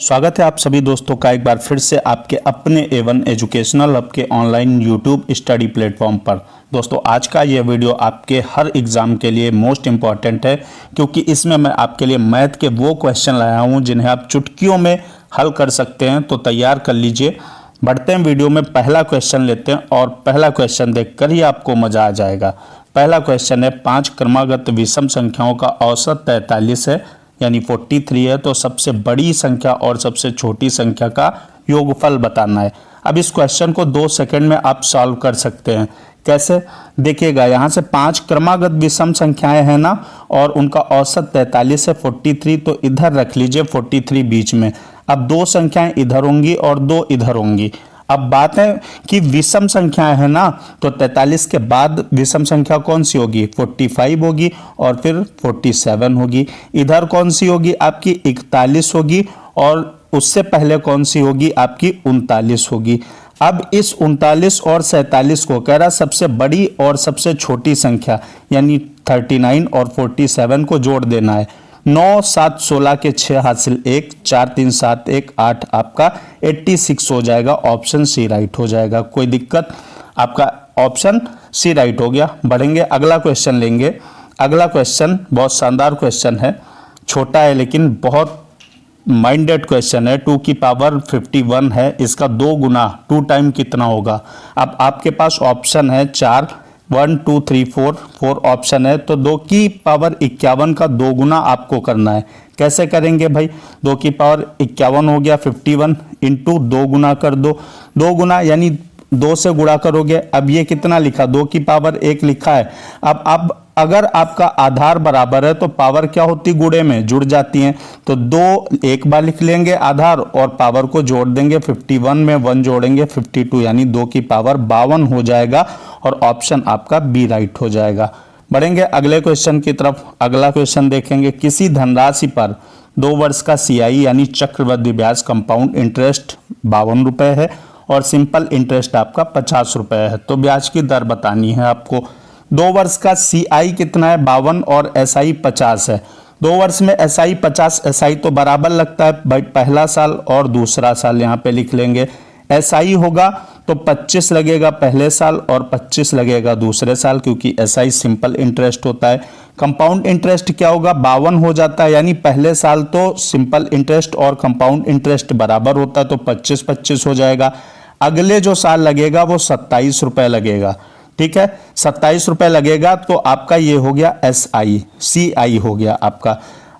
स्वागत है आप सभी दोस्तों का एक बार फिर से आपके अपने A1 एजुकेशनल हब के ऑनलाइन यूट्यूब स्टडी प्लेटफॉर्म पर। दोस्तों आज का ये वीडियो आपके हर एग्ज़ाम के लिए मोस्ट इम्पॉर्टेंट है, क्योंकि इसमें मैं आपके लिए मैथ के वो क्वेश्चन लाया हूँ जिन्हें आप चुटकियों में हल कर सकते हैं। तो तैयार कर लीजिए, बढ़ते हैं वीडियो में। पहला क्वेश्चन लेते हैं और पहला क्वेश्चन देखकर ही आपको मज़ा आ जाएगा। पहला क्वेश्चन है, 5 क्रमागत विषम संख्याओं का औसत 43 है यानी 43 है, तो सबसे बड़ी संख्या और सबसे छोटी संख्या का योगफल बताना है। अब इस क्वेश्चन को 2 सेकंड में आप सॉल्व कर सकते हैं। कैसे? देखिएगा, यहाँ से 5 क्रमागत विषम संख्याएं हैं ना, और उनका औसत 43 है 43, तो इधर रख लीजिए 43 बीच में। अब 2 संख्याएं इधर होंगी और 2 इधर होंगी। अब बात है कि विषम संख्याएं है ना, तो 43 के बाद विषम संख्या कौन सी होगी? 45 होगी और फिर 47 होगी। इधर कौन सी होगी? आपकी 41 होगी, और उससे पहले कौन सी होगी? आपकी 39 होगी। अब इस 39 और 47 को कह रहा सबसे बड़ी और सबसे छोटी संख्या यानी 39 और 47 को जोड़ देना है। 9 7 16 के 6 हासिल 1, 4 3 7 1 8, आपका 86 हो जाएगा। ऑप्शन सी राइट हो जाएगा। कोई दिक्कत? आपका ऑप्शन सी राइट हो गया। बढ़ेंगे, अगला क्वेश्चन लेंगे। अगला क्वेश्चन बहुत शानदार क्वेश्चन है, छोटा है लेकिन बहुत माइंडेड क्वेश्चन है। 2 की पावर 51 है, इसका 2 गुना 2 टाइम कितना होगा? अब आपके पास ऑप्शन है 4, 1 2 3 4 ऑप्शन है, तो 2 की पावर 51 का 2 गुना आपको करना है। कैसे करेंगे भाई? 2 की पावर 51 हो गया 51 इंटू 2 गुना कर दो। 2 गुना यानी 2 से गुणा करोगे। अब ये कितना लिखा? 2 की पावर 1 लिखा है। अब अगर आपका आधार बराबर है तो पावर क्या होती? गुणे में जुड़ जाती हैं। तो 2 एक बार लिख लेंगे आधार और पावर को जोड़ देंगे। 51 में 1 जोड़ेंगे 52, यानी 2 की पावर 52 हो जाएगा, और ऑप्शन आपका बी राइट हो जाएगा। बढ़ेंगे अगले क्वेश्चन की तरफ। अगला क्वेश्चन देखेंगे, किसी धनराशि पर 2 वर्ष का CI यानी चक्रवृद्धि ब्याज कंपाउंड इंटरेस्ट 52 रुपए है और सिंपल इंटरेस्ट आपका 50 रुपए है। तो ब्याज की दर बतानी है आपको। 2 वर्ष का CI कितना है? 52 और SI 50 है। 2 वर्ष में SI 50, SI तो बराबर लगता है भाई, पहला साल और दूसरा साल यहाँ पे लिख लेंगे। SI होगा तो 25 लगेगा पहले साल और 25 लगेगा दूसरे साल, क्योंकि SI सिंपल इंटरेस्ट होता है। कंपाउंड इंटरेस्ट क्या होगा? 52 हो जाता है, यानी पहले साल तो सिंपल इंटरेस्ट और कंपाउंड इंटरेस्ट बराबर होता है, तो 25-25 हो जाएगा। अगले जो साल लगेगा वो 27 रुपए लगेगा। ठीक है, 27 रुपए लगेगा, तो आपका ये हो गया SI, CI हो गया आपका।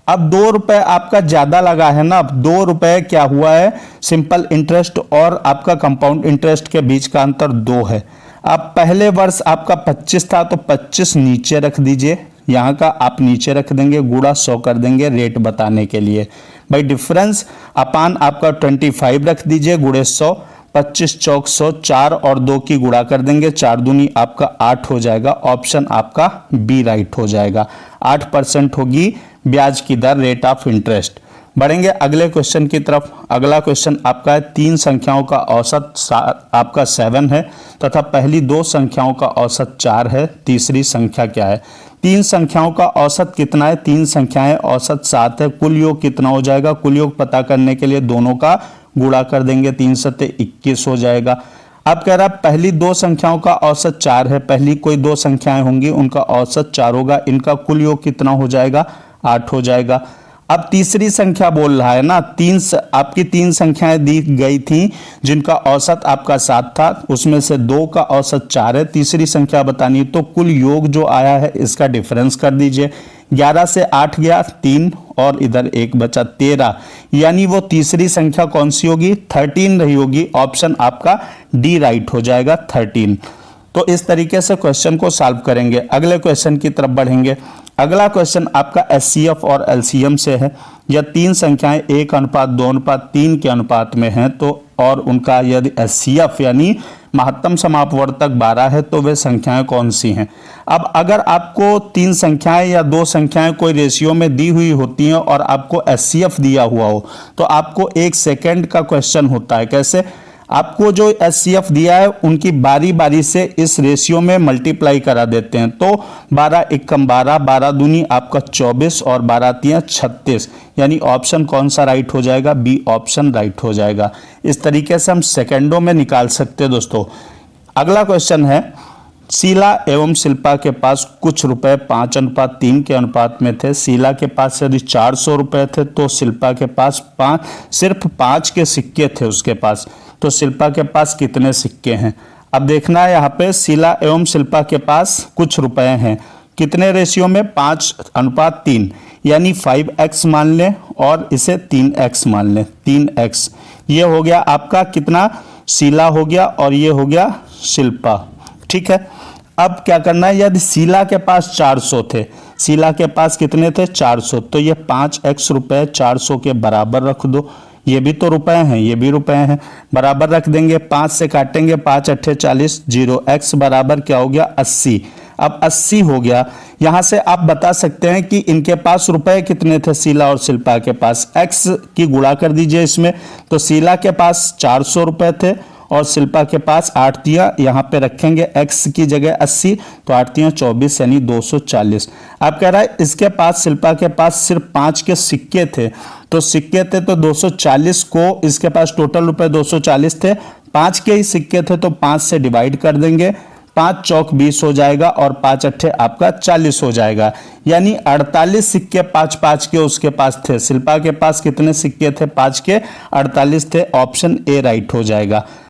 अब 2 रुपए आपका ज्यादा लगा है ना। अब 2 रुपए क्या हुआ है? सिंपल इंटरेस्ट और आपका कंपाउंड इंटरेस्ट के बीच का अंतर 2 है। अब पहले वर्ष आपका 25 था, तो 25 नीचे रख दीजिए, यहाँ का आप नीचे रख देंगे, गुणा 100 कर देंगे रेट बताने के लिए। भाई डिफरेंस अपान आपका 25 रख दीजिए, गुणे 100, 25 चौक 100, 4 और 2 की गुणा कर देंगे, 4 दूनी आपका 8 हो जाएगा। ऑप्शन आपका बी राइट हो जाएगा। 8% होगी ब्याज की दर, रेट ऑफ इंटरेस्ट। बढ़ेंगे अगले क्वेश्चन की तरफ। अगला क्वेश्चन आपका है, 3 संख्याओं का औसत आपका 7 है तथा पहली 2 संख्याओं का औसत 4 है। तीसरी संख्या क्या है? 3 संख्याओं का औसत कितना है? 3 संख्याएं औसत 7 है। कुल योग कितना हो जाएगा? कुल योग पता करने के लिए दोनों का गुणा कर देंगे, 3 सत्ते 21 हो जाएगा। अब कह रहा पहली 2 संख्याओं का औसत 4 है, पहली कोई 2 संख्याएं होंगी उनका औसत 4 होगा, इनका कुल योग कितना हो जाएगा? 8 हो जाएगा। अब तीसरी संख्या बोल रहा है ना, आपकी 3 संख्याएं दी गई थी जिनका औसत आपका 7 था, उसमें से 2 का औसत 4 है। तीसरी संख्या बतानी है, तो कुल योग जो आया है इसका डिफरेंस कर दीजिए। 11 से 8 गया 3 और इधर 1 बचा 13, यानी वो तीसरी संख्या कौन सी होगी? 13 रही होगी। ऑप्शन आपका डी राइट हो जाएगा, 13। तो इस तरीके से क्वेश्चन को सॉल्व करेंगे। अगले क्वेश्चन की तरफ बढ़ेंगे। अगला क्वेश्चन आपका SCF और LCM से है। यह 3 संख्याएं 1:2:3 के अनुपात में हैं, तो और उनका यदि SCF यानी महत्तम समापवर्तक 12 है, तो वे संख्याएं कौन सी हैं? अब अगर आपको 3 संख्याएं या 2 संख्याएं कोई रेशियो में दी हुई होती हैं और आपको SCF दिया हुआ हो, तो आपको 1 सेकेंड का क्वेश्चन होता है। कैसे? आपको जो एचसीएफ दिया है उनकी बारी बारी से इस रेशियो में मल्टीप्लाई करा देते हैं। तो 12 एकम 12, 12 दूनी आपका 24 और 12 तियां 36, यानी ऑप्शन कौन सा राइट हो जाएगा? बी ऑप्शन राइट हो जाएगा। इस तरीके से हम सेकेंडों में निकाल सकते हैं दोस्तों। अगला क्वेश्चन है, शीला एवं शिल्पा के पास कुछ रुपए 5:3 के अनुपात में थे। शीला के पास यदि 400 रुपए थे तो शिल्पा के पास सिर्फ 5 के सिक्के थे उसके पास। तो शिल्पा के पास कितने सिक्के हैं? अब देखना है यहाँ पे, शीला एवं शिल्पा के पास कुछ रुपए हैं, कितने रेशियो में? 5:3, यानी 5x मान लें और इसे 3x मान लें। 3x ये हो गया आपका कितना? शीला हो गया और ये हो गया शिल्पा। ठीक है, अब क्या करना है, यदि शीला के पास 400 थे, शीला के पास कितने थे? 400, तो ये 5x रुपए 400 के बराबर रख दो। ये भी तो रुपए हैं, ये भी रुपए हैं, बराबर रख देंगे। 5 से काटेंगे, 5 8 40, 0x बराबर क्या हो गया? 80। अब 80 हो गया। यहां से आप बता सकते हैं कि इनके पास रुपए कितने थे, शीला और शिल्पा के पास? x की गुणा कर दीजिए इसमें। तो शीला के पास 400 रुपए थे और शिल्पा के पास 8 तिया, यहाँ पे रखेंगे x की जगह 80, तो 8 तिया 24 यानी 240। आप कह रहा है इसके पास, शिल्पा के पास सिर्फ 5 के सिक्के थे, तो सिक्के थे तो 240 को, इसके पास टोटल रुपए 240 थे, 5 के ही सिक्के थे तो 5 से डिवाइड कर देंगे, 5 चौक 20 हो जाएगा और 5 अट्ठे आपका 40 हो जाएगा। यानी 48 सिक्के 5-5 के उसके पास थे। शिल्पा के पास कितने सिक्के थे? 5 के 48 थे। ऑप्शन ए राइट हो जाएगा।